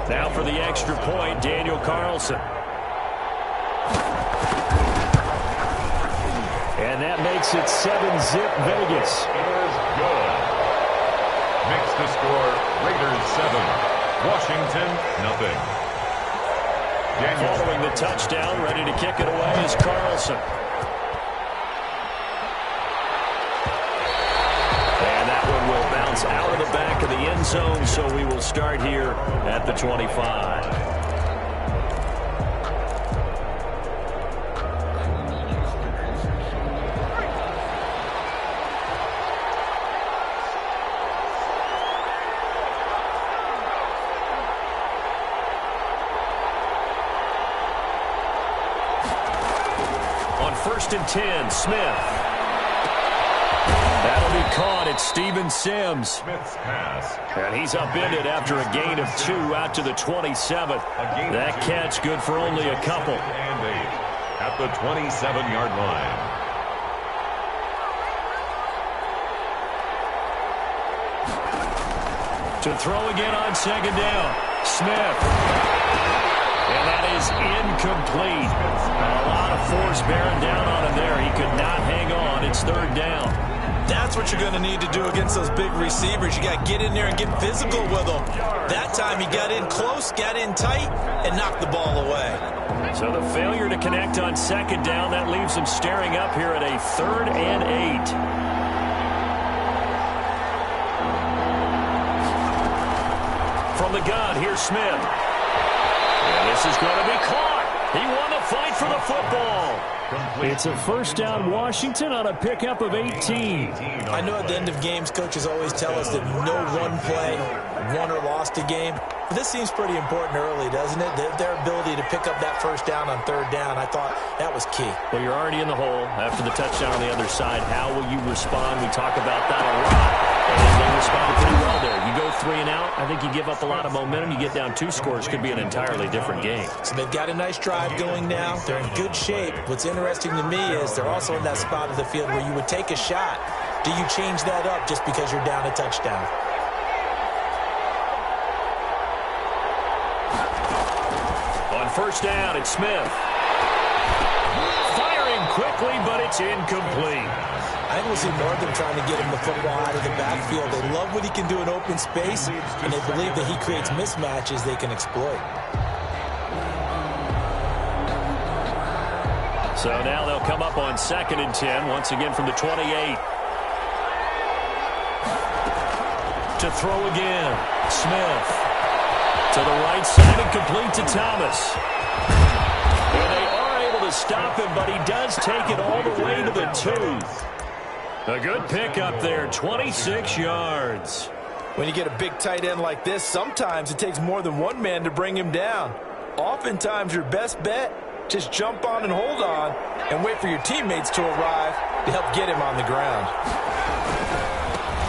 Now for the extra point, Daniel Carlson. And that makes it 7-zip Vegas. Is good. Makes the score Raiders 7, Washington nothing. Following the touchdown, ready to kick it away is Carlson. And that one will bounce out of the back of the end zone, so we will start here at the 25. First and 10, Smith. That'll be caught at Steven Sims. Smith's pass. And he's upended after a gain of 2 out to the 27th. That catch good for only a couple. And 8 at the 27-yard line. To throw again on second down, Smith. And that is incomplete. A lot of force bearing down on him there. He could not hang on. It's third down. That's what you're going to need to do against those big receivers. You got to get in there and get physical with them. That time he got in close, got in tight, and knocked the ball away. So the failure to connect on second down, that leaves him staring up here at a 3rd and 8. From the gun, here's Smith. And this is going to be caught. He won the fight for the football. It's a first down, Washington, on a pickup of 18. I know at the end of games, coaches always tell us that no one play won or lost a game. But this seems pretty important early, doesn't it? Their ability to pick up that first down on third down, I thought that was key. Well, you're already in the hole after the touchdown on the other side. How will you respond? We talk about that a lot. And they responded pretty well there. You go 3 and out, I think you give up a lot of momentum. You get down 2 scores, could be an entirely different game. So they've got a nice drive going now. They're in good shape. What's interesting to me is they're also in that spot of the field where you would take a shot. Do you change that up just because you're down a touchdown? On first down, it's Smith. Firing quickly, but it's incomplete. I think we'll see more of them trying to get him the football out of the backfield. They love what he can do in open space, and they believe that he creates mismatches they can exploit. So now they'll come up on 2nd and 10, once again from the 28. To throw again, Smith. To the right side and complete to Thomas. And they are able to stop him, but he does take it all the way to the 2. A good pickup there, 26 yards. When you get a big tight end like this, sometimes it takes more than one man to bring him down. Oftentimes your best bet, just jump on and hold on and wait for your teammates to arrive to help get him on the ground.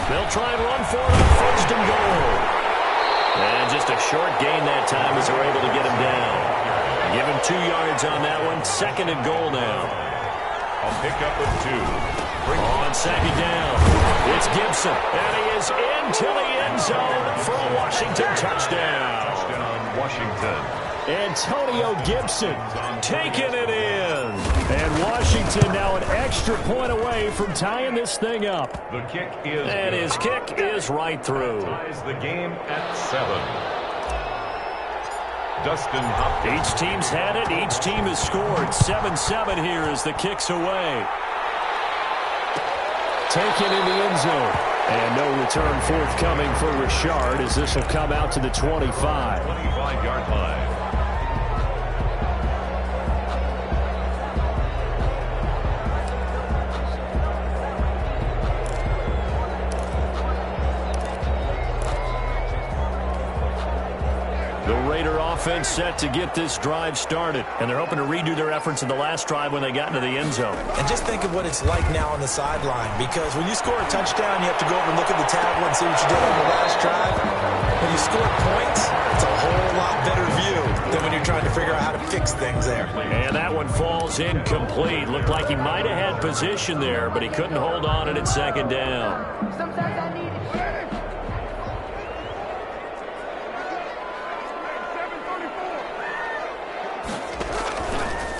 They'll try and run for it on 1st and goal. And just a short gain that time as they're able to get him down. Give him 2 yards on that one. 2nd and goal now. A pickup of 2. On 2nd down, it's Gibson. And he is into the end zone for a Washington touchdown. Touchdown, Washington. Antonio Gibson taking it in. And Washington now an extra point away from tying this thing up. The kick is And his kick is right through. Ties the game at 7. Dustin Hopkins. Each team's had it. Each team has scored. 7-7 here as the kick's away. Taken in the end zone. And no return forthcoming for Richard as this will come out to the 25. 25-yard line. The Raider offense set to get this drive started. And they're hoping to redo their efforts in the last drive when they got into the end zone. And just think of what it's like now on the sideline, because when you score a touchdown, you have to go over and look at the tablet and see what you did on the last drive. When you score points, it's a whole lot better view than when you're trying to figure out how to fix things there. And that one falls incomplete. Looked like he might have had position there, but he couldn't hold on it at 2nd down.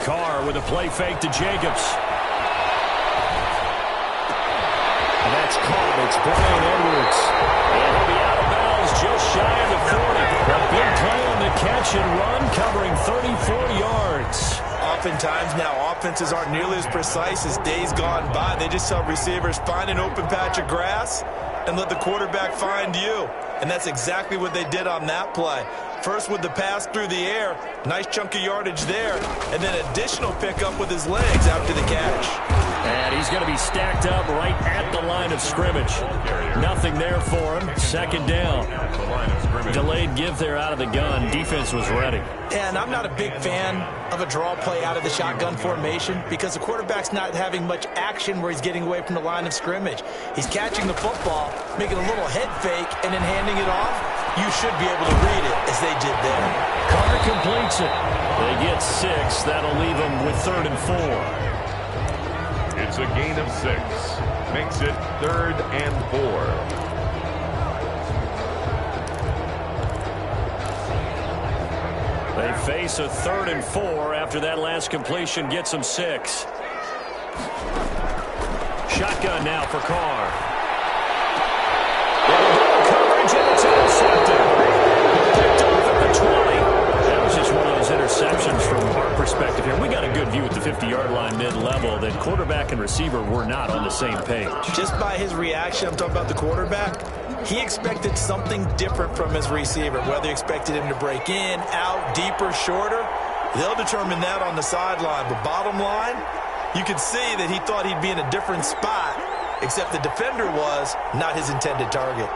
Carr with a play fake to Jacobs. And that's caught. It's Brian Edwards. And he'll be out of bounds just shy of the 40. A big play on the catch and run, covering 34 yards. Oftentimes now, offenses aren't nearly as precise as days gone by. They just help receivers find an open patch of grass and let the quarterback find you. And that's exactly what they did on that play. First with the pass through the air, nice chunk of yardage there, and then additional pickup with his legs after the catch. And he's going to be stacked up right at the line of scrimmage. Nothing there for him. Second down. Delayed give there out of the gun. Defense was ready. And I'm not a big fan of a draw play out of the shotgun formation because the quarterback's not having much action where he's getting away from the line of scrimmage. He's catching the football, making a little head fake, and then handing it off. You should be able to read it as they did there. Carr completes it. They get 6. That'll leave them with 3rd and 4. It's a gain of 6. Makes it 3rd and 4. They face a 3rd and 4 after that last completion gets them 6. Shotgun now for Carr. Coverage, and it's intercepted. Picked off at the 20. That was just one of those interceptions from our perspective here. We got a good view at the 50-yard line mid-level that quarterback and receiver were not on the same page. Just by his reaction, I'm talking about the quarterback, he expected something different from his receiver, whether he expected him to break in, out, deeper, shorter. They'll determine that on the sideline. But bottom line, you could see that he thought he'd be in a different spot, except the defender was not his intended target.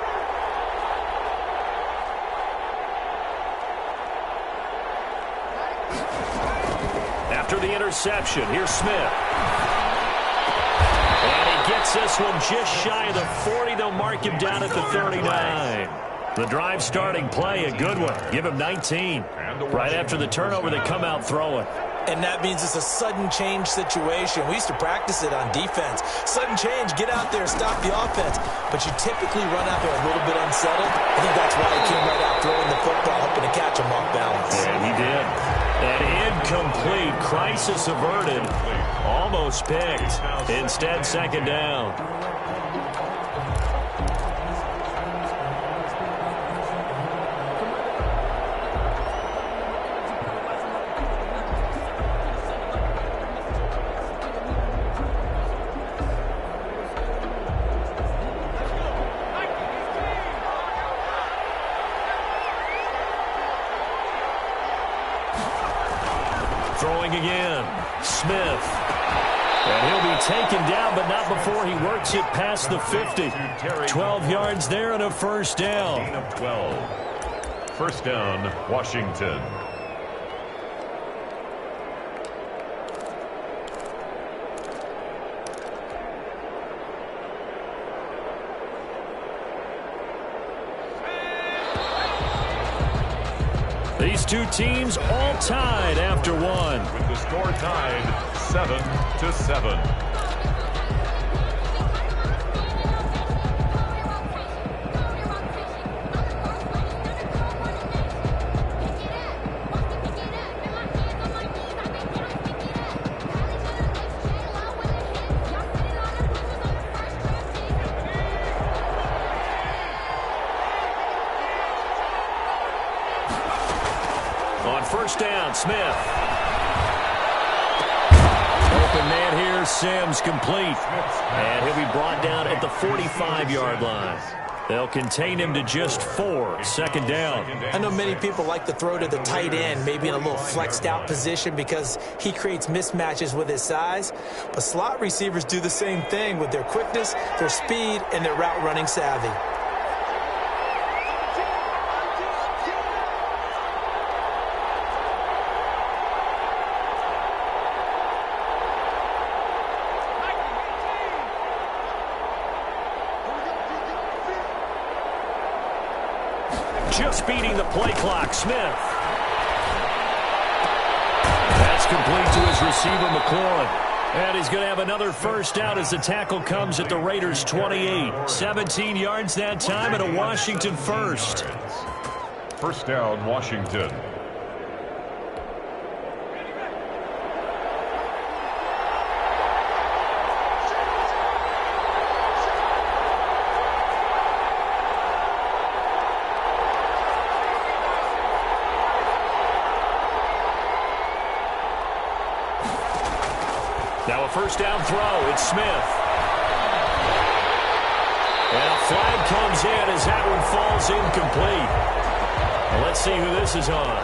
After the interception, here's Smith. And he gets this one just shy of the 40. They'll mark him down at the 39. The drive starting play, a good one. Give him 19. Right after the turnover, they come out throwing. And that means it's a sudden change situation. We used to practice it on defense. Sudden change, get out there, stop the offense. But you typically run out there a little bit unsettled. I think that's why he came right out throwing the football, hoping to catch him off balance. And he did. An incomplete, crisis averted, almost picked. Instead, second down. Throwing again, Smith. And he'll be taken down, but not before he works it past the 50. 12 yards there and a first down. Gain of 12. First down, Washington. These two teams all tied after one. With the score tied 7-7. First down, Smith. Open man here, Sims complete. And he'll be brought down at the 45-yard line. They'll contain him to just 4. Second down. I know many people like to throw to the tight end, maybe in a little flexed out position because he creates mismatches with his size. But slot receivers do the same thing with their quickness, their speed, and their route running savvy. Just beating the play clock, Smith. That's complete to his receiver, McLaurin. And he's going to have another first down as the tackle comes at the Raiders' 28. 17 yards that time and a Washington first. First down, Washington. Now a first down throw. It's Smith. And a flag comes in as that one falls incomplete. Well, let's see who this is on.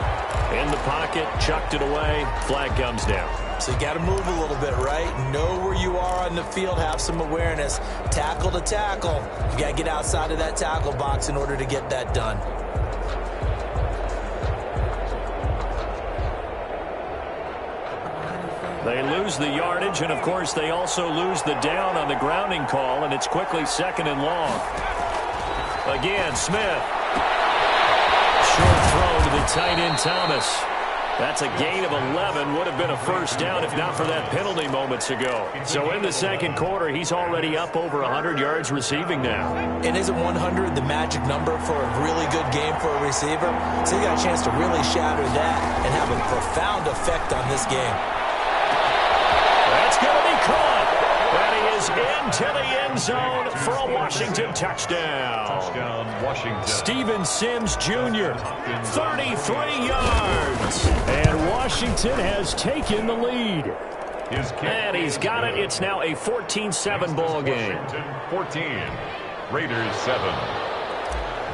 In the pocket, chucked it away. Flag comes down. So you got to move a little bit, right? Know where you are on the field, have some awareness. Tackle to tackle. You got to get outside of that tackle box in order to get that done. They lose the yardage, and of course they also lose the down on the grounding call, and it's quickly second and long. Again, Smith. Short throw to the tight end, Thomas. That's a gain of 11. Would have been a first down if not for that penalty moments ago. So in the second quarter, he's already up over 100 yards receiving now. And isn't 100 the magic number for a really good game for a receiver? So you got a chance to really shatter that and have a profound effect on this game. That's going to be caught. And he is into the end zone for a Washington touchdown. Touchdown, Washington. Steven Sims Jr., 33 yards. And Washington has taken the lead. And he's got it. It's now a 14-7 ball game. 14. Raiders 7.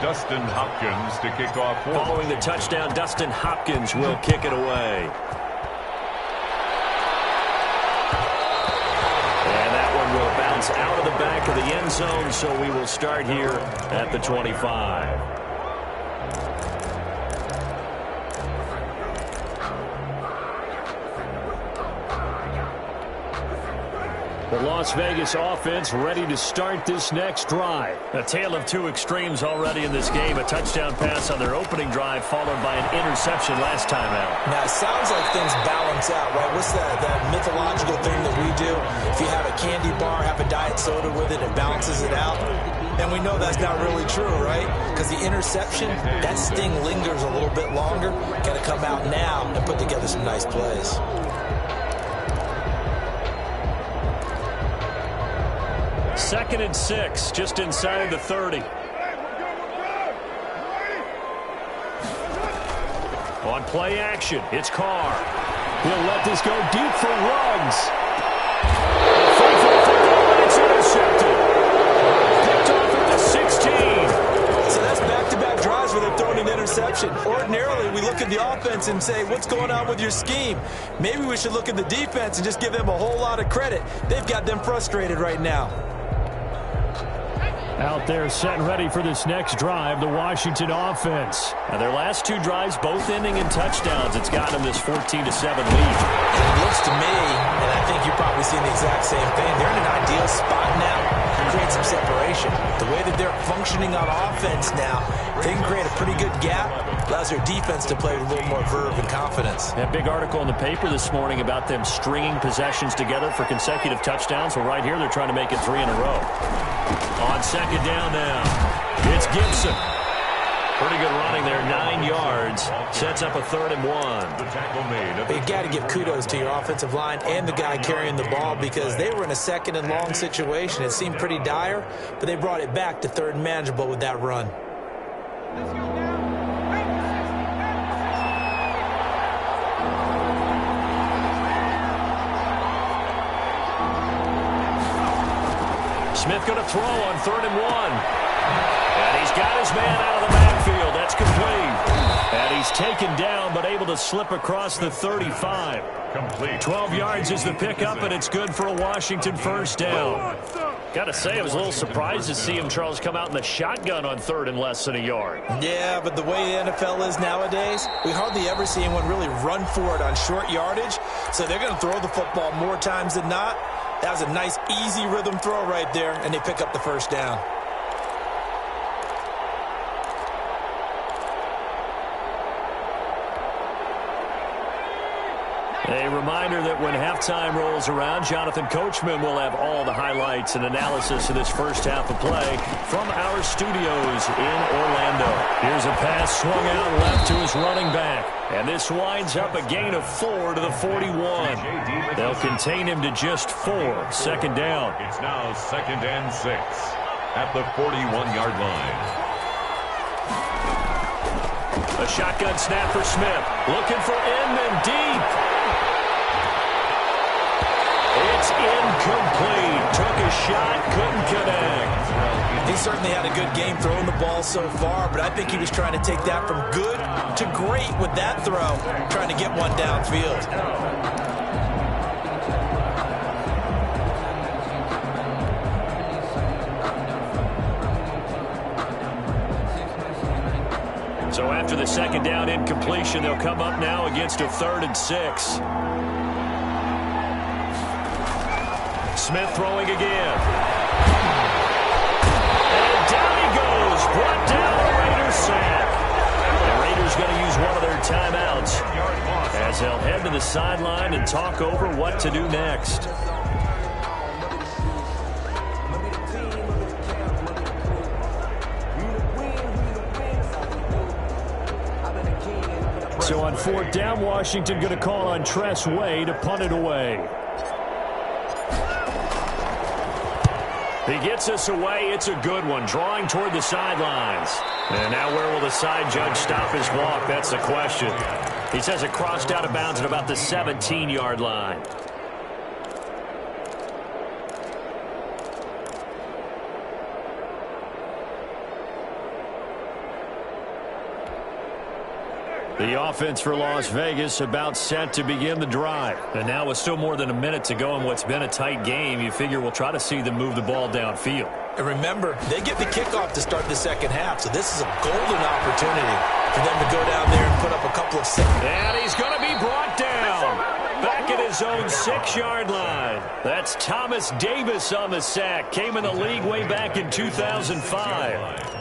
Dustin Hopkins to kick off. Following the touchdown, Dustin Hopkins will kick it away. Will bounce out of the back of the end zone, so we will start here at the 25. The Las Vegas offense ready to start this next drive. A tale of two extremes already in this game. A touchdown pass on their opening drive followed by an interception last time out. Now, it sounds like things balance out, right? What's that mythological thing that we do? If you have a candy bar, have a diet soda with it, it balances it out. And we know that's not really true, right? Because the interception, that sting lingers a little bit longer. Got to come out now and put together some nice plays. Second and 6, just inside the 30. On play action, it's Carr. He'll let this go deep for Ruggs. It's intercepted. Picked off at the 16. So that's back-to-back drives where they're throwing an interception. Ordinarily, we look at the offense and say, what's going on with your scheme? Maybe we should look at the defense and just give them a whole lot of credit. They've got them frustrated right now. Out there set and ready for this next drive, the Washington offense. Now their last two drives both ending in touchdowns. It's gotten them this 14-7 lead. It looks to me, and I think you're probably seeing the exact same thing, they're in an ideal spot now to create some separation. The way that they're functioning on offense now, they can create a pretty good gap. Allows their defense to play with a little more verve and confidence. That big article in the paper this morning about them stringing possessions together for consecutive touchdowns. Well, right here they're trying to make it 3 in a row. On second down now, it's Gibson. Pretty good running there, 9 yards. Sets up a 3rd and 1. The tackle made. You got to give kudos to your offensive line and the guy carrying the ball because they were in a second and long situation. It seemed pretty dire, but they brought it back to 3rd and manageable with that run. Smith going to throw on 3rd and 1. And he's got his man out of the backfield. That's complete. And he's taken down, but able to slip across the 35. Complete. 12 yards is the pickup, and it's good for a Washington first down. Got to say, I was a little surprised to see him, Charles, come out in the shotgun on 3rd and less than a yard. Yeah, but the way the NFL is nowadays, we hardly ever see anyone really run for it on short yardage. So they're going to throw the football more times than not. That was a nice, easy rhythm throw right there, and they pick up the first down. A reminder that when halftime rolls around, Jonathan Coachman will have all the highlights and analysis of this first half of play from our studios in Orlando. Here's a pass swung out left to his running back. And this winds up a gain of 4 to the 41. They'll contain him to just 4. Second down. It's now 2nd and 6 at the 41-yard line. A shotgun snap for Smith. Looking for Inman deep. it's incomplete. Took a shot, couldn't connect. He certainly had a good game throwing the ball so far, but I think he was trying to take that from good to great with that throw, trying to get one downfield. So after the second down incompletion, they'll come up now against a 3rd and 6. Smith throwing again. And down he goes. Brought down a Raiders sack. The Raiders going to use one of their timeouts as they'll head to the sideline and talk over what to do next. So on 4th down, Washington going to call on Tress Way to punt it away. He gets us away. It's a good one. Drawing toward the sidelines. And now where will the side judge stop his walk? That's the question. He says it crossed out of bounds at about the 17-yard line. The offense for Las Vegas about set to begin the drive. And now with still more than a minute to go in what's been a tight game, you figure we'll try to see them move the ball downfield. And remember, they get the kickoff to start the second half, so this is a golden opportunity for them to go down there and put up a couple of six. And he's going to be brought down back at his own 6-yard line. That's Thomas Davis on the sack. Came in the league way back in 2005.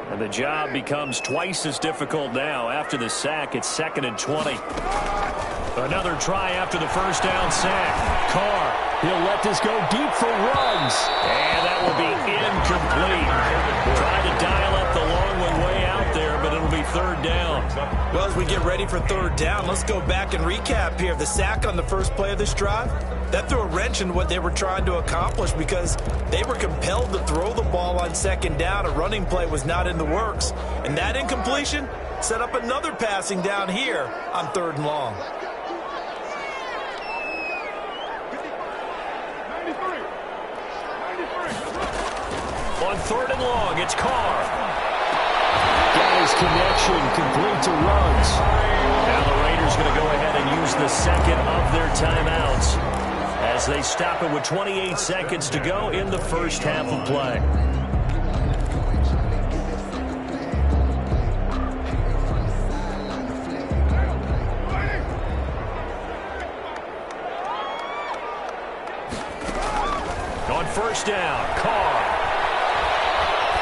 And the job becomes twice as difficult now. After the sack, it's 2nd and 20. Another try after the first down sack. Carr, he'll let this go deep for Ruggs. And that will be incomplete. Tried to dial up the long one way out there, but it'll be 3rd down. Well, as we get ready for 3rd down, let's go back and recap here. The sack on the first play of this drive, that threw a wrench in what they were trying to accomplish because they were compelled to throw the ball on 2nd down. A running play was not in the works. And that incompletion set up another passing down here on 3rd and long. On 3rd and long, it's Carr. Got his connection, complete to Ruggs. Now the Raiders going to go ahead and use the second of their timeouts as they stop it with 28 seconds to go in the first half of play. On 1st down, Carr.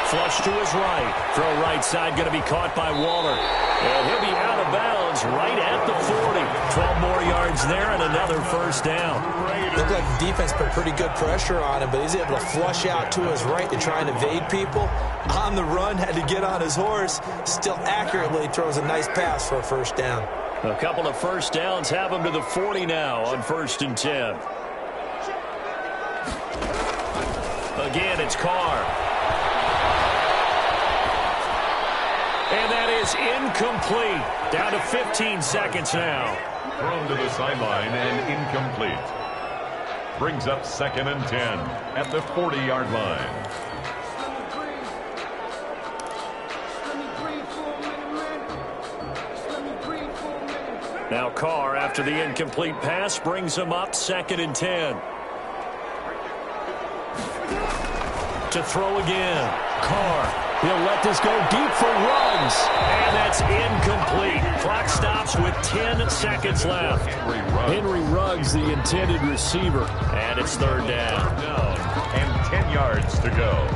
Flush to his right. Throw right side going to be caught by Waller. And he'll be out of bounds right at the 40. 12 more yards there and another 1st down. Looked like the defense put pretty good pressure on him, but he's able to flush out to his right to try and evade people. On the run, had to get on his horse. Still accurately throws a nice pass for a 1st down. A couple of 1st downs have him to the 40 now on 1st and 10. Again, it's Carr. And that is incomplete. Down to 15 seconds now. Thrown to the sideline and incomplete. Brings up 2nd and 10 at the 40-yard line. Now Carr, after the incomplete pass, brings him up 2nd and 10. To throw again. Carr. He'll let this go deep for Ruggs. And that's incomplete. Clock stops with 10 seconds left. Henry Ruggs, the intended receiver. And it's 3rd down. And 10 yards to go.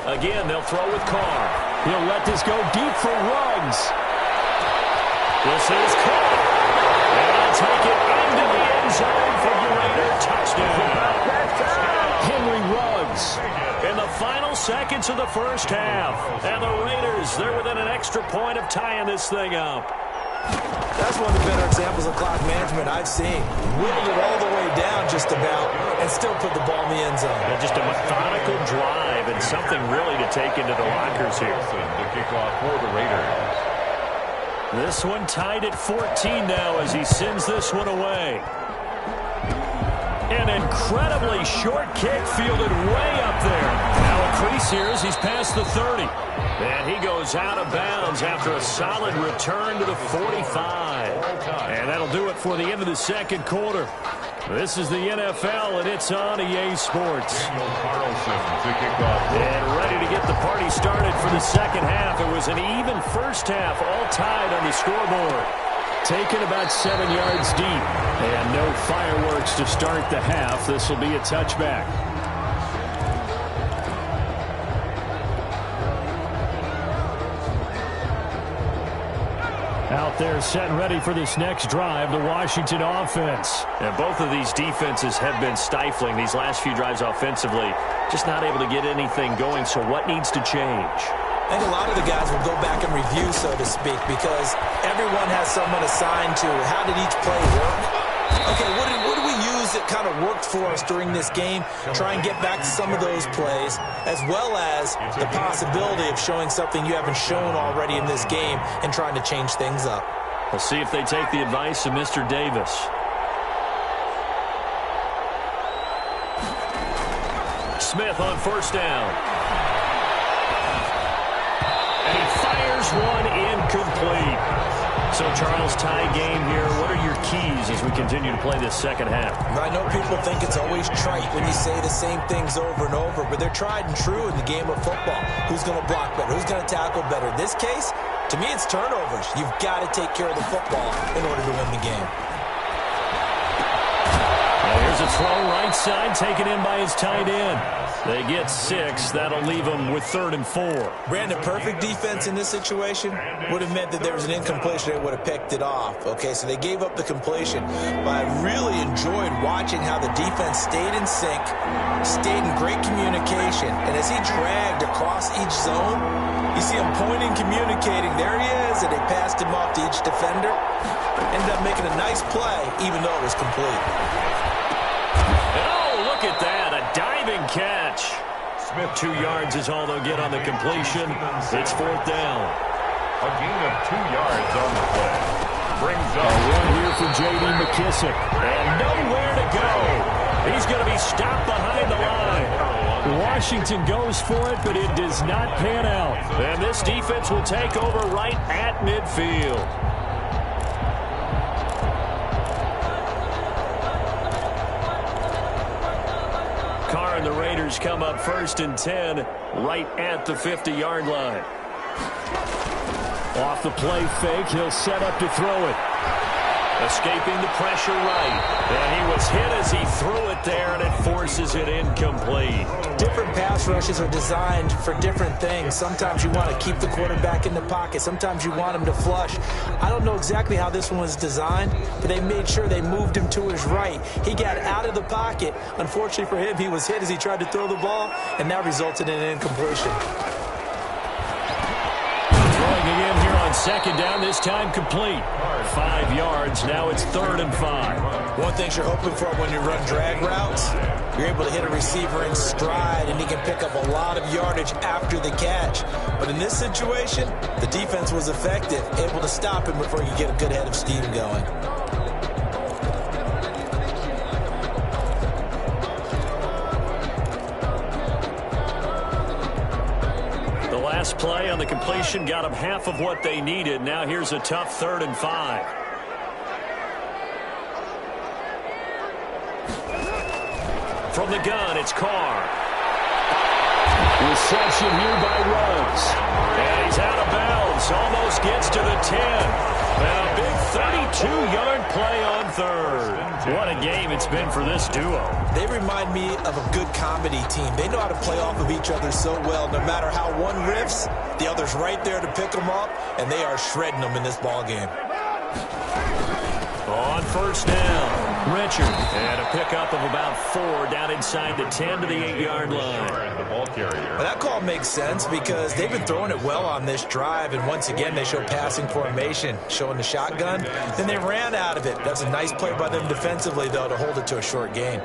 Again, they'll throw with Carr. He'll let this go deep for Ruggs. This is Carr. And he'll take it into the end zone for the Raider touchdown. Henry Ruggs. In the final seconds of the first half. And the Raiders, they're within an extra point of tying this thing up. That's one of the better examples of clock management I've seen. Whittled it all the way down just about and still put the ball in the end zone. And just a methodical drive and something really to take into the lockers here. The kickoff for the Raiders. This one tied at 14 now as he sends this one away. An incredibly short kick fielded way up there. Now a crease here as he's past the 30. And he goes out of bounds after a solid return to the 45. And that'll do it for the end of the second quarter. This is the NFL, and it's on EA Sports. And ready to get the party started for the second half. It was an even first half, all tied on the scoreboard. Taken about 7 yards deep. And no fireworks to start the half. This will be a touchback. Out there set and ready for this next drive, the Washington offense. And both of these defenses have been stifling these last few drives offensively. Just not able to get anything going, so what needs to change? I think a lot of the guys will go back and review, so to speak, because everyone has someone assigned to how did each play work. Okay, what did we use that kind of worked for us during this game? Try and get back to some of those plays, as well as the possibility of showing something you haven't shown already in this game and trying to change things up. We'll see if they take the advice of Mr. Davis. Smith on first down. And he fires one incomplete. So, Charles, tie game here. What are your keys as we continue to play this second half? I know people think it's always trite when you say the same things over and over, but they're tried and true in the game of football. Who's going to block better? Who's going to tackle better? In this case, to me, it's turnovers. You've got to take care of the football in order to win the game. Here's a throw right side taken in by his tight end. They get 6. That'll leave them with 3rd and 4. Brandon, perfect defense in this situation would have meant that there was an incompletion. They would have picked it off. Okay, so they gave up the completion. But I really enjoyed watching how the defense stayed in sync, stayed in great communication. And as he dragged across each zone, you see him pointing, communicating. There he is, and they passed him off to each defender. Ended up making a nice play, even though it was complete. Look at that, a diving catch. Smith, 2 yards is all they'll get on the completion. It's 4th down. A gain of 2 yards on the play. Brings up a run here for J.D. McKissick. And nowhere to go. He's going to be stopped behind the line. Washington goes for it, but it does not pan out. And this defense will take over right at midfield. And the Raiders come up 1st and 10 right at the 50-yard line. Off the play fake, he'll set up to throw it. Escaping the pressure right. And he was hit as he threw it there, and it forces it incomplete. Different pass rushes are designed for different things. Sometimes you want to keep the quarterback in the pocket. Sometimes you want him to flush. I don't know exactly how this one was designed, but they made sure they moved him to his right. He got out of the pocket. Unfortunately for him, he was hit as he tried to throw the ball, and that resulted in an incompletion. Throwing again here on 2nd down, this time complete. 5 yards, now it's 3rd and 5. One thing you're hoping for when you run drag routes, you're able to hit a receiver in stride, and he can pick up a lot of yardage after the catch. But in this situation, the defense was effective, able to stop him before you get a good head of steam going. Last play on the completion got them half of what they needed. Now here's a tough 3rd and 5. From the gun, it's Carr. Reception here by Ruggs. And he's out of bounds. Almost gets to the 10. And a big 32-yard play on 3rd. What a game it's been for this duo. They remind me of a good comedy team. They know how to play off of each other so well. No matter how one riffs, the other's right there to pick them up, and they are shredding them in this ball game. On 1st down, Richard. And a pickup of about 4 down inside the 10 to the 8-yard line. The ball carrier. Well, that call makes sense because they've been throwing it well on this drive, and once again they show passing formation, showing the shotgun. Then they ran out of it. That's a nice play by them defensively, though, to hold it to a short gain.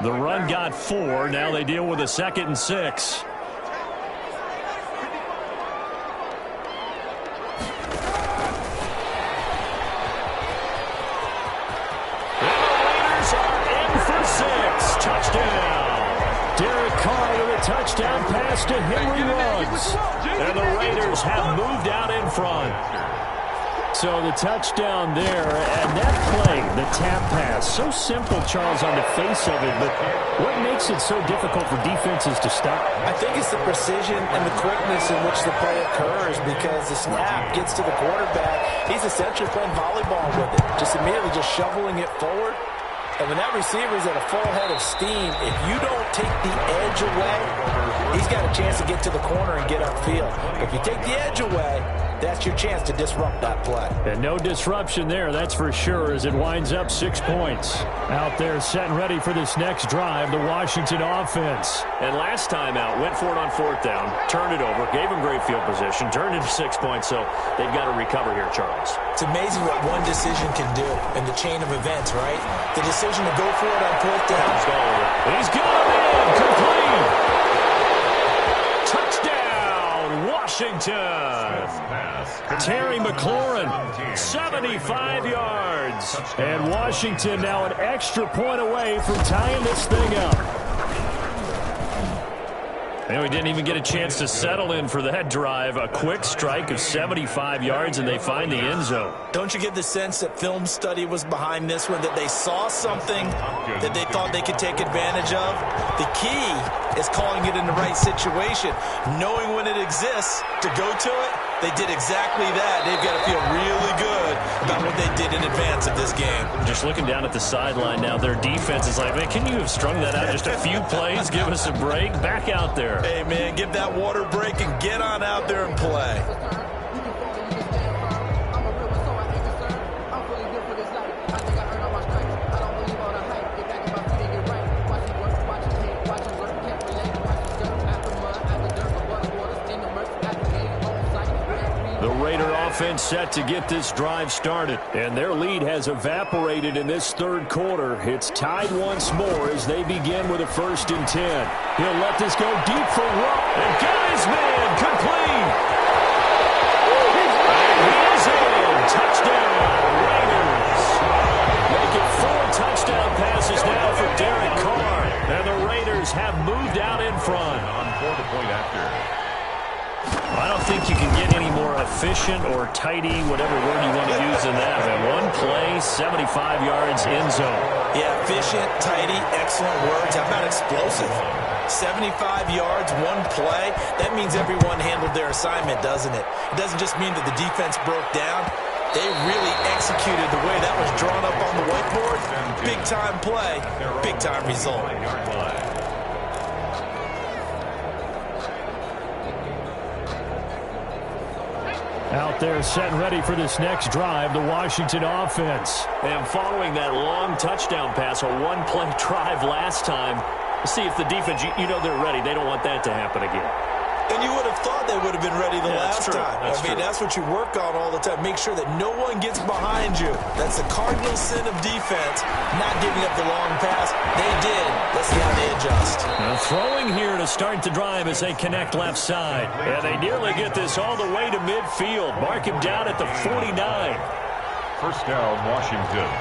The run got 4. Now they deal with a 2nd and 6. Derek Carr with a touchdown pass to Henry Ruggs. And the Raiders have moved out in front. So the touchdown there, and that play, the tap pass, so simple, Charles, on the face of it, but what makes it so difficult for defenses to stop? I think it's the precision and the quickness in which the play occurs because the snap gets to the quarterback. He's essentially playing volleyball with it, just immediately just shoveling it forward. And when that receiver is at a full head of steam, if you don't take the edge away, he's got a chance to get to the corner and get upfield. If you take the edge away, that's your chance to disrupt that play. And no disruption there, that's for sure, as it winds up 6 points. Out there set and ready for this next drive, the Washington offense. And last time out, went for it on 4th down, turned it over, gave them great field position, turned into 6 points, so they've got to recover here, Charles. It's amazing what one decision can do in the chain of events, right? The decision to go for it on 4th down. He's got it in, complete. Touchdown, Washington. Terry McLaurin, 75 yards. And Washington now an extra point away from tying this thing up. And we didn't even get a chance to settle in for that drive. A quick strike of 75 yards, and they find the end zone. Don't you get the sense that film study was behind this one, that they saw something that they thought they could take advantage of? The key is calling it in the right situation, knowing when it exists to go to it. They did exactly that. They've got to feel really good about what they did in advance of this game. Just looking down at the sideline now, their defense is like, man, can you have strung that out just a few plays? Give us a break. Back out there. Hey, man, give that water break and get on out there and play. Offense set to get this drive started, and their lead has evaporated in this 3rd quarter. It's tied once more as they begin with a 1st and 10. He'll let this go deep for Rupp, and got his man complete. And he is in. Touchdown, Raiders. Make it 4 touchdown passes now for Derek Carr, and the Raiders have moved out in front. On for the point after. I don't think you can get any more efficient or tidy, whatever word you want to use in that. One play, 75 yards, end zone. Yeah, efficient, tidy, excellent words. How about explosive? 75 yards, one play. That means everyone handled their assignment, doesn't it? It doesn't just mean that the defense broke down. They really executed the way that was drawn up on the whiteboard. Big-time play, big-time result. Out there set and ready for this next drive, the Washington offense. And following that long touchdown pass, a one-play drive last time, see if the defense, you know they're ready. They don't want that to happen again. And you would have thought they would have been ready the last time. That's what you work on all the time. Make sure that no one gets behind you. That's the cardinal sin of defense, not giving up the long pass. They did. Let's see how they adjust. Now throwing here to start the drive as they connect left side. And they nearly get this all the way to midfield. Mark him down at the 49. 1st down, Washington.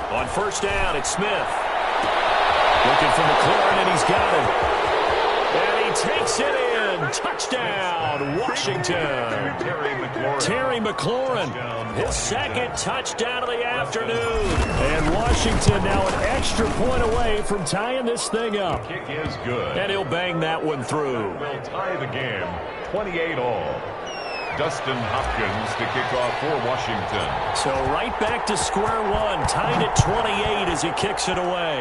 On 1st down, it's Smith. Looking for McLaurin, and he's got him. And he takes it in. Touchdown, Washington. Terry McLaurin, his 2nd touchdown of the afternoon. And Washington now an extra point away from tying this thing up. Kick is good. And he'll bang that one through. Will tie the game, 28-all. Dustin Hopkins to kick off for Washington. So right back to square one, tied at 28 as he kicks it away.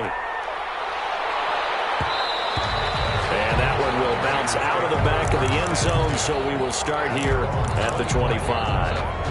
And that one will bounce bounce out of the back of the end zone, so we will start here at the 25.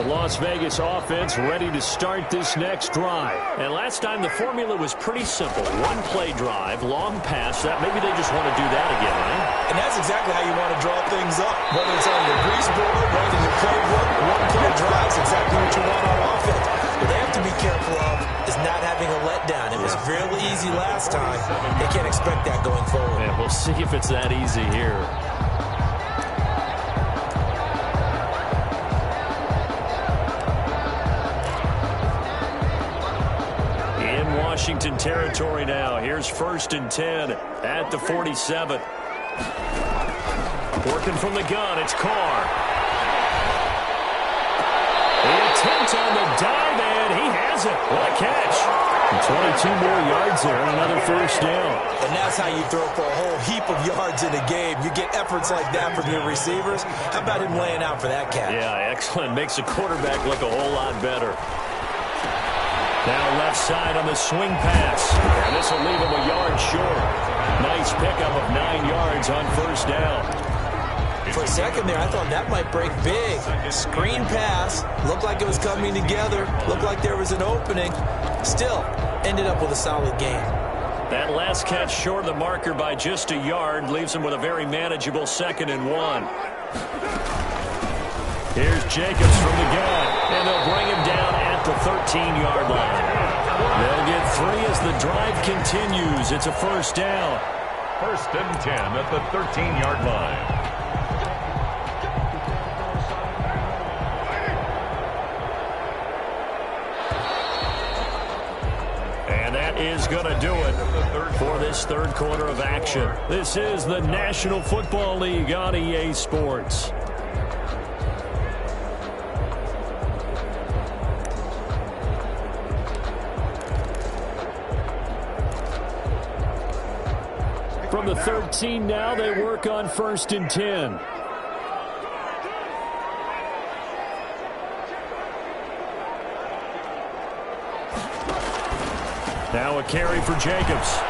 Las Vegas offense ready to start this next drive. And last time the formula was pretty simple. One play drive, long pass. That maybe they just want to do that again, right? And that's exactly how you want to draw things up. Whether it's on your grease board, right in your playbook, one play drive is exactly what you want on offense. What they have to be careful of is not having a letdown. It was really easy last time. They can't expect that going forward. Yeah, we'll see if it's that easy here. Washington territory now. Here's 1st and 10 at the 47. Working from the gun, it's Carr. The attempt on the dive, and he has it. What a catch. 22 more yards there and another 1st down. And that's how you throw for a whole heap of yards in a game. You get efforts like that from your receivers. How about him laying out for that catch? Yeah, excellent. Makes the quarterback look a whole lot better. Now left side on the swing pass. And this will leave him a yard short. Nice pickup of 9 yards on 1st down. For a second there, I thought that might break big. Screen pass. Looked like it was coming together. Looked like there was an opening. Still, ended up with a solid gain. That last catch short of the marker by just a yard leaves him with a very manageable 2nd and 1. Here's Jacobs from the gun. And they'll bring him down at the 13-yard line. They'll get 3 as the drive continues. It's a 1st down. 1st and 10 at the 13-yard line. And that is going to do it for this 3rd quarter of action. This is the National Football League on EA Sports. From the 13 now, they work on 1st and 10. Now a carry for Jacobs. Oh,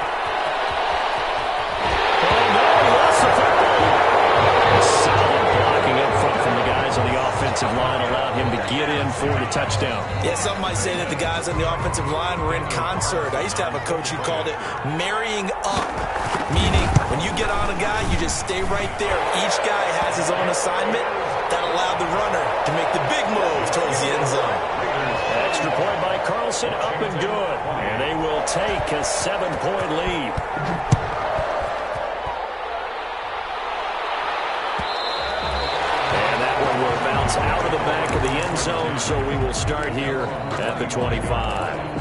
no, he lost the football. Solid blocking up front from the guys on the offensive line allowed him to get in for the touchdown. Yeah, some might say that the guys on the offensive line were in concert. I used to have a coach who called it marrying up, meaning when you get on a guy, you just stay right there. Each guy has his own assignment. That allowed the runner to make the big move towards the end zone. Extra point by Carlson, up and good. And they will take a 7-point lead. And that one will bounce out of the back of the end zone, so we will start here at the 25.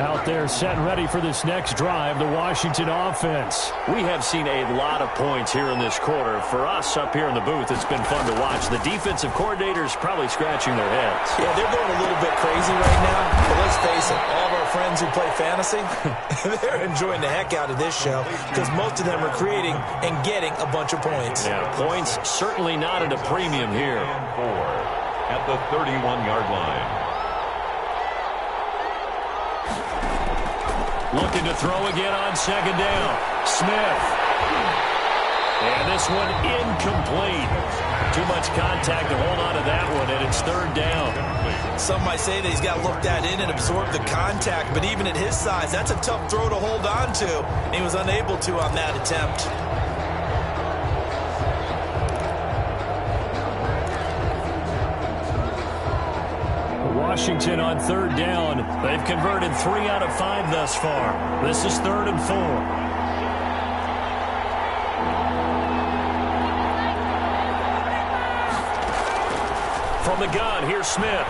Out there set and ready for this next drive, the Washington offense. We have seen a lot of points here in this quarter. For us up here in the booth, it's been fun to watch. The defensive coordinators probably scratching their heads. Yeah, they're going a little bit crazy right now. But let's face it, all of our friends who play fantasy, they're enjoying the heck out of this show because most of them are creating and getting a bunch of points. Yeah, points certainly not at a premium here. 4 at the 31-yard line. Looking to throw again on 2nd down. Smith. And this one incomplete. Too much contact to hold on to that one, and it's 3rd down. Some might say that he's got to look that in and absorb the contact, but even at his size, that's a tough throw to hold on to. And he was unable to on that attempt. Washington on 3rd down. They've converted 3 out of 5 thus far. This is 3rd and 4. From the gun, here's Smith.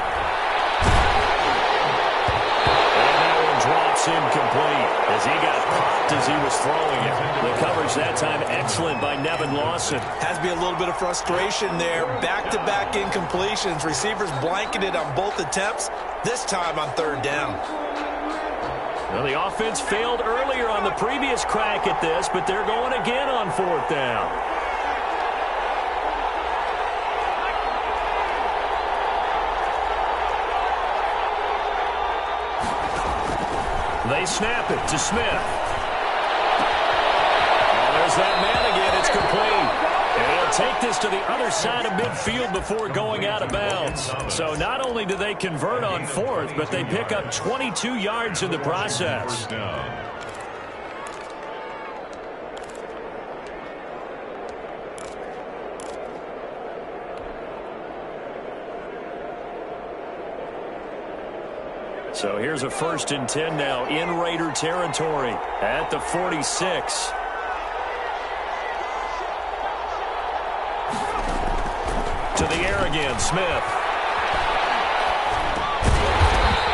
And that one drops It's incomplete as he got popped as he was throwing it. The coverage that time excellent by Nevin Lawson. Has to be a little bit of frustration there. Back-to-back incompletions. Receivers blanketed on both attempts, this time on third down. Well, the offense failed earlier on the previous crack at this, but they're going again on fourth down. They snap it to Smith. And there's that man again. It's complete. And he'll take this to the other side of midfield before going out of bounds. So not only do they convert on fourth, but they pick up 22 yards in the process. So here's a 1st and 10 now in Raider territory at the 46. To the air again, Smith.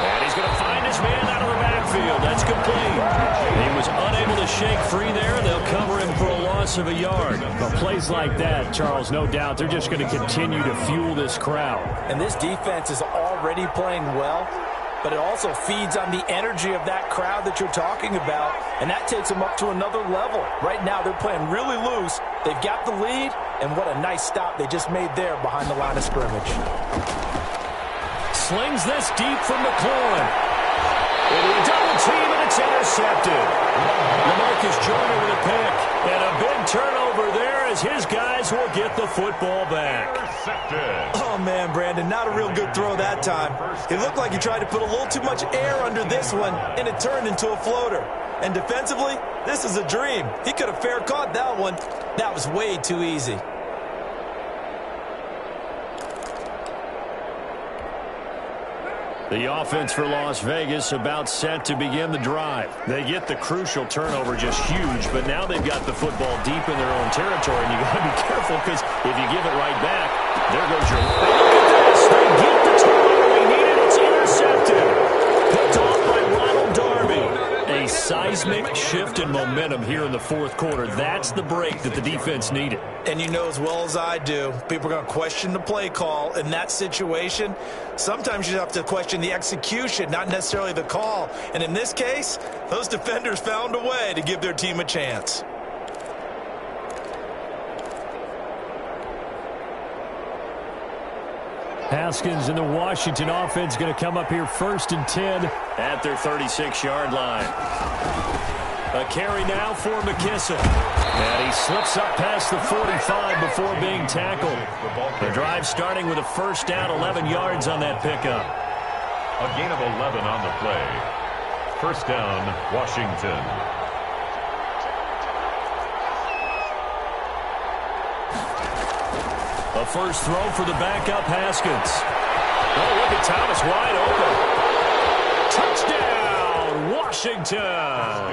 And he's going to find his man out of the backfield. That's complete. He was unable to shake free there. They'll cover him for a loss of a yard. But plays like that, Charles, no doubt, they're just going to continue to fuel this crowd. And this defense is already playing well, but it also feeds on the energy of that crowd that you're talking about, and that takes them up to another level. Right now, they're playing really loose. They've got the lead, and what a nice stop they just made there behind the line of scrimmage. Slings this deep from McLaurin. Into a double team, and it's intercepted. LaMarcus Joyner with a pick, and a big turnover there as his guys will get the football back. Oh, man, Brandon, not a real good throw that time. It looked like he tried to put a little too much air under this one, and it turned into a floater. And defensively, this is a dream. He could have fair caught that one. That was way too easy. The offense for Las Vegas about set to begin the drive. They get the crucial turnover, just huge, but now they've got the football deep in their own territory, and you got to be careful because if you give it right back, there goes your... Look at this! They get the turnover they needed. It's intercepted. Picked off by Ronald Darby. A seismic shift in momentum here in the fourth quarter. That's the break that the defense needed. And you know as well as I do, people are going to question the play call in that situation. Sometimes you have to question the execution, not necessarily the call. And in this case, those defenders found a way to give their team a chance. Haskins and the Washington offense going to come up here 1st and 10 at their 36-yard line. A carry now for McKissick. And he slips up past the 45 before being tackled. The drive starting with a 1st down, 11 yards on that pickup. A gain of 11 on the play. 1st down, Washington. A first throw for the backup Haskins. Oh, look at Thomas wide open. Touchdown, Washington.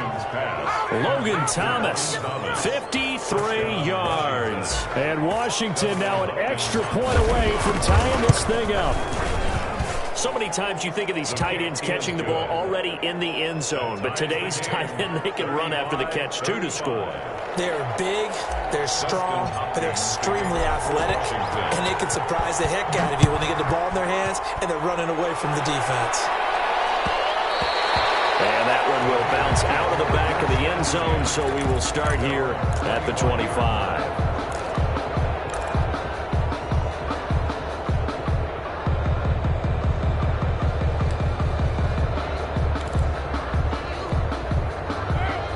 Logan Thomas, 53 yards. And Washington now an extra point away from tying this thing up. So many times you think of these tight ends catching the ball already in the end zone, but today's tight end, they can run after the catch, too, to score. They're big, they're strong, but they're extremely athletic, and they can surprise the heck out of you when they get the ball in their hands and they're running away from the defense. And that one will bounce out of the back of the end zone, so we will start here at the 25.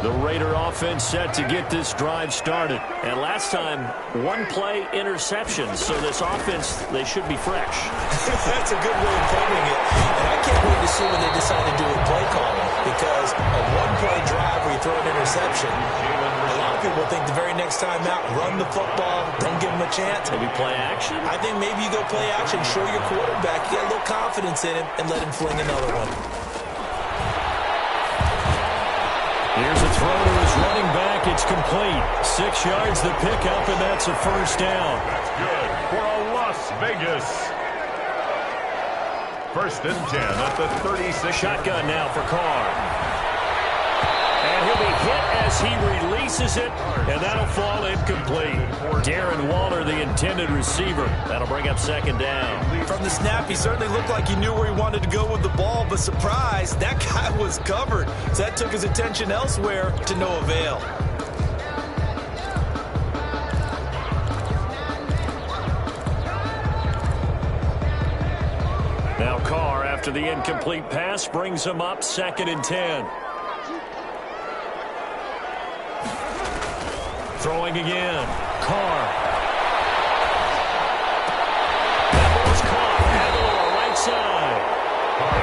The Raider offense set to get this drive started. And last time, one-play interception. So this offense, they should be fresh. That's a good way of putting it. And I can't wait to see when they decide to do a play calling. Because a one-play drive where you throw an interception, a lot of people think the very next time out, run the football, don't give them a chance. Maybe play action? I think maybe you go play action, show your quarterback, you get a little confidence in him, and let him fling another one. Here's a throw to his running back. It's complete. 6 yards the pickup, and that's a first down. That's good for a Las Vegas. 1st and 10 at the 36. Shotgun now for Carr. will be hit as he releases it, and that'll fall incomplete. Darren Waller, the intended receiver. That'll bring up second down. From the snap, he certainly looked like he knew where he wanted to go with the ball, but surprise, that guy was covered. So that took his attention elsewhere to no avail. Now Carr, after the incomplete pass, brings him up second and 10. Throwing again. Carr. That ball's caught. Aguilar right side.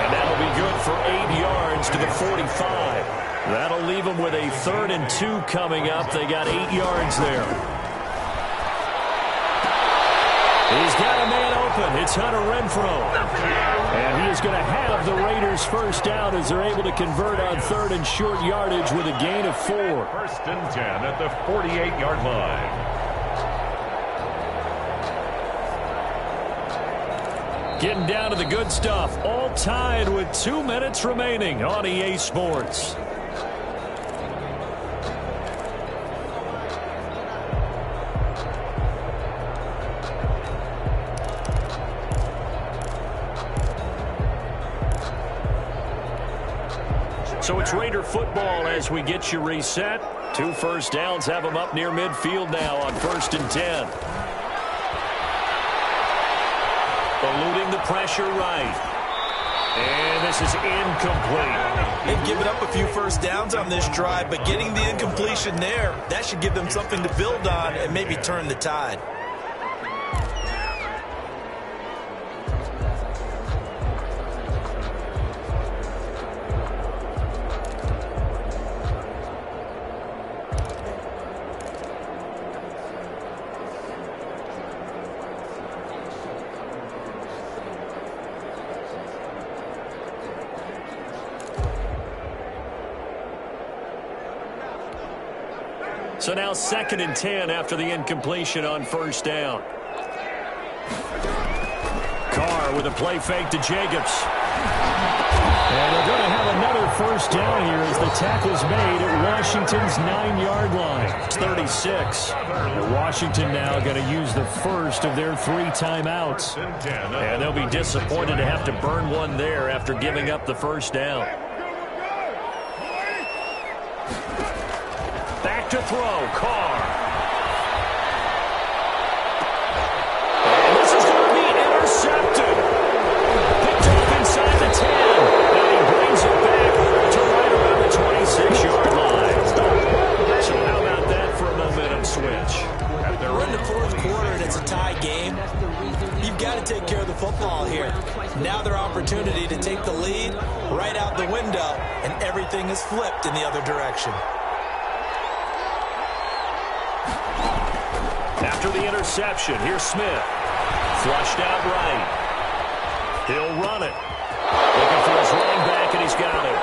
And that'll be good for 8 yards to the 45. That'll leave them with a 3rd and 2 coming up. They got 8 yards there. He's got a man open. It's Hunter Renfrow. And he is going to have the Raiders first down as they're able to convert on 3rd and short yardage with a gain of 4. 1st and 10 at the 48-yard line. Getting down to the good stuff. All tied with 2 minutes remaining on EA Sports. So it's Raider football as we get you reset. 2 first downs have them up near midfield now on 1st and 10. Eluding the pressure right. And this is incomplete. They've given up a few first downs on this drive, but getting the incompletion there, that should give them something to build on and maybe turn the tide. So now 2nd and 10 after the incompletion on 1st down. Carr with a play fake to Jacobs. And they're going to have another first down here as the tackle's made at Washington's 9-yard line. It's 36. And Washington now going to use the first of their 3 timeouts. And they'll be disappointed to have to burn one there after giving up the first down. Back to throw, Carr. And this is going to be intercepted. Picked off inside the 10. And he brings it back to right around the 26-yard line. So how about that for a momentum switch? We're in the 4th quarter and it's a tie game. You've got to take care of the football here. Now their opportunity to take the lead right out the window, and everything is flipped in the other direction. After the interception, here's Smith. Flushed out right. He'll run it. Looking for his running back, and he's got it.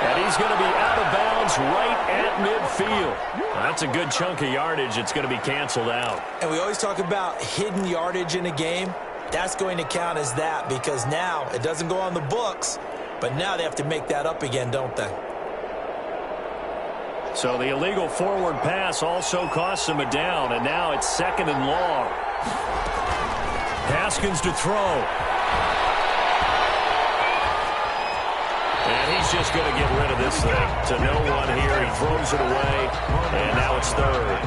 And he's going to be out of bounds right at midfield. That's a good chunk of yardage. It's going to be canceled out. And we always talk about hidden yardage in a game. That's going to count as that because now it doesn't go on the books, but now they have to make that up again, don't they? So the illegal forward pass also costs him a down, and now it's 2nd and long. Haskins to throw. And he's just going to get rid of this thing to no one here. He throws it away, and now it's 3rd.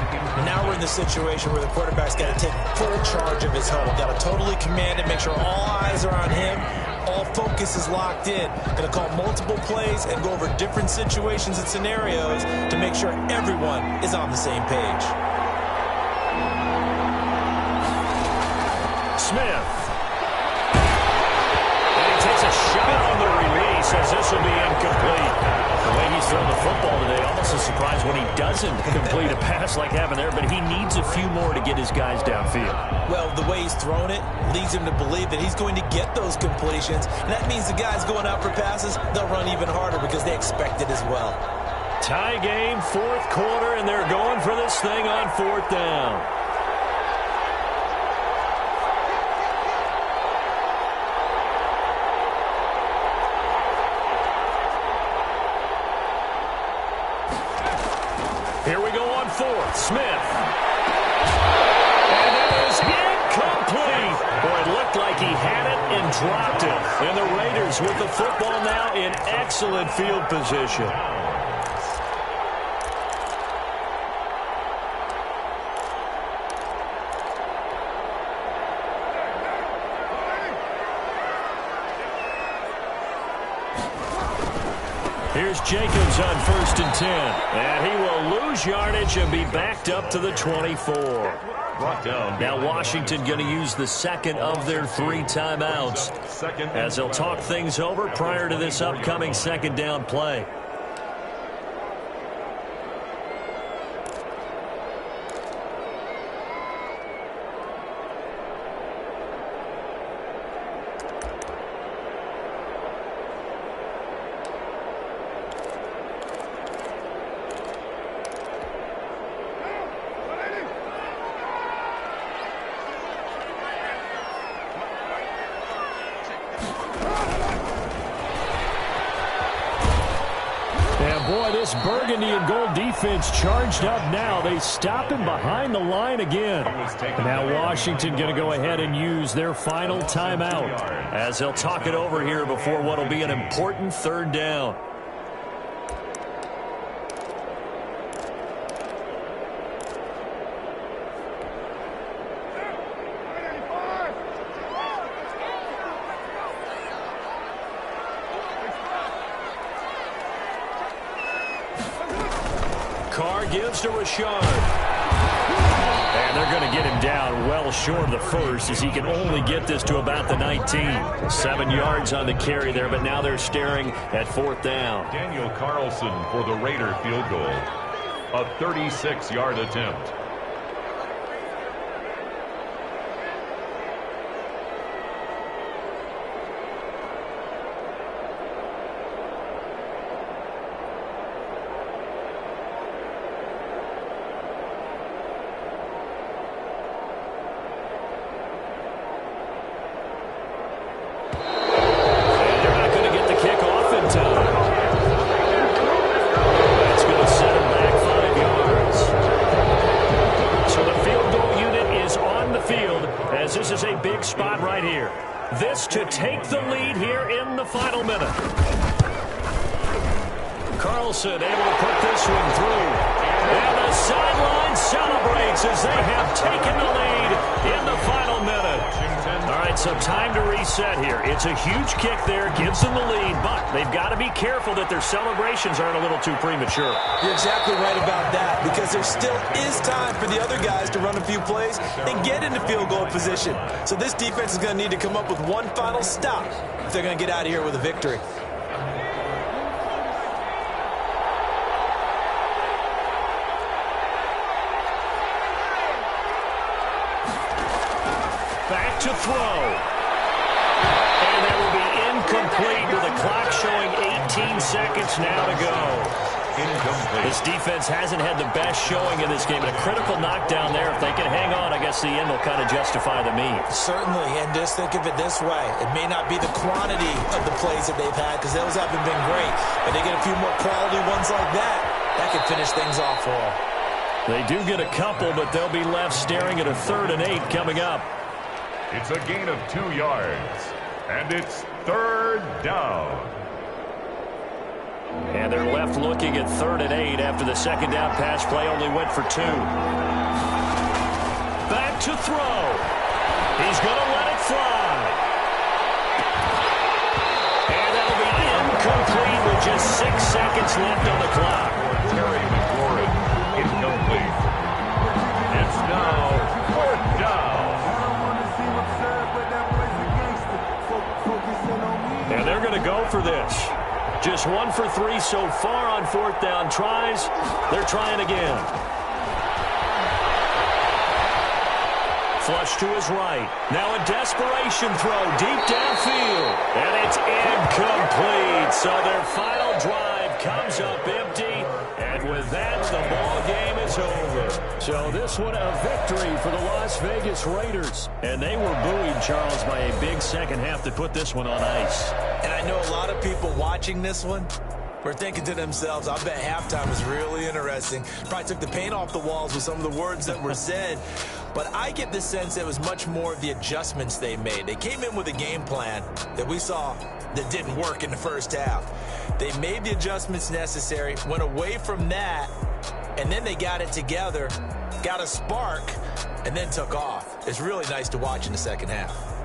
Now we're in the situation where the quarterback's got to take full charge of his huddle. Got to totally command it, make sure all eyes are on him. All focus is locked in. Going to call multiple plays and go over different situations and scenarios to make sure everyone is on the same page. Smith. And he takes a shot on the release as this will be incomplete. The way he's thrown the football today, almost a surprise when he doesn't complete a pass like happened there, but he needs a few more to get his guys downfield. Well, the way he's thrown it leads him to believe that he's going to get those completions, and that means the guys going out for passes, they'll run even harder because they expect it as well. Tie game, 4th quarter, and they're going for this thing on 4th down. dropped it. And the Raiders with the football now in excellent field position. Here's Jacobs on 1st and 10. And he will lose yardage and be backed up to the 24. Brought down. Now Washington going to use the second of their 3 timeouts as they'll talk things over prior to this upcoming second down play. Burgundy and gold defense charged up now. They stop him behind the line again. Now Washington going to go ahead and use their final timeout as they'll talk it over here before what will be an important 3rd down. Gives to Rashard. And they're going to get him down well short of the first as he can only get this to about the 19. 7 yards on the carry there, but now they're staring at 4th down. Daniel Carlson for the Raider field goal. A 36-yard attempt. To take the lead here in the final minute. Carlson able to put this one through. And the sideline celebrates as they have taken the lead in the final minute. All right, so time to reset here. It's a huge kick there, gives them the lead, but they've got to be careful that their celebrations aren't a little too premature. You're exactly right about that, because there still is time for the other guys to run a few plays and get into field goal position. So this defense is going to need to come up with one final stop if they're going to get out of here with a victory. Back to throw. And that will be incomplete with the clock showing 18 seconds now to go. Incomplete. This defense hasn't had the best showing in this game. And a critical knockdown there. If they can hang on, I guess the end will kind of justify the means. Certainly, and just think of it this way. It may not be the quantity of the plays that they've had, because those haven't been great. But they get a few more quality ones like that. That could finish things off for them. They do get a couple, but they'll be left staring at a 3rd and 8 coming up. It's a gain of 2 yards, and it's 3rd down. And they're left looking at 3rd and 8 after the second down pass play only went for 2. Back to throw. He's going to let it fly. And that'll be incomplete with just 6 seconds left on the clock. Terry McLaurin, incomplete. It's now 4th down. And they're going to go for this. Just 1 for 3 so far on 4th down tries. They're trying again. Flush to his right. Now a desperation throw deep downfield. And it's incomplete. So their final drive comes up empty. And with that, the ball game is over. So this one a victory for the Las Vegas Raiders. And they were buoyed, Charles, by a big second half to put this one on ice. And I know a lot of people watching this one were thinking to themselves, I bet halftime was really interesting. Probably took the paint off the walls with some of the words that were said. But I get the sense it was much more of the adjustments they made. They came in with a game plan that we saw that didn't work in the first half. They made the adjustments necessary, went away from that, and then they got it together, got a spark, and then took off. It's really nice to watch in the second half.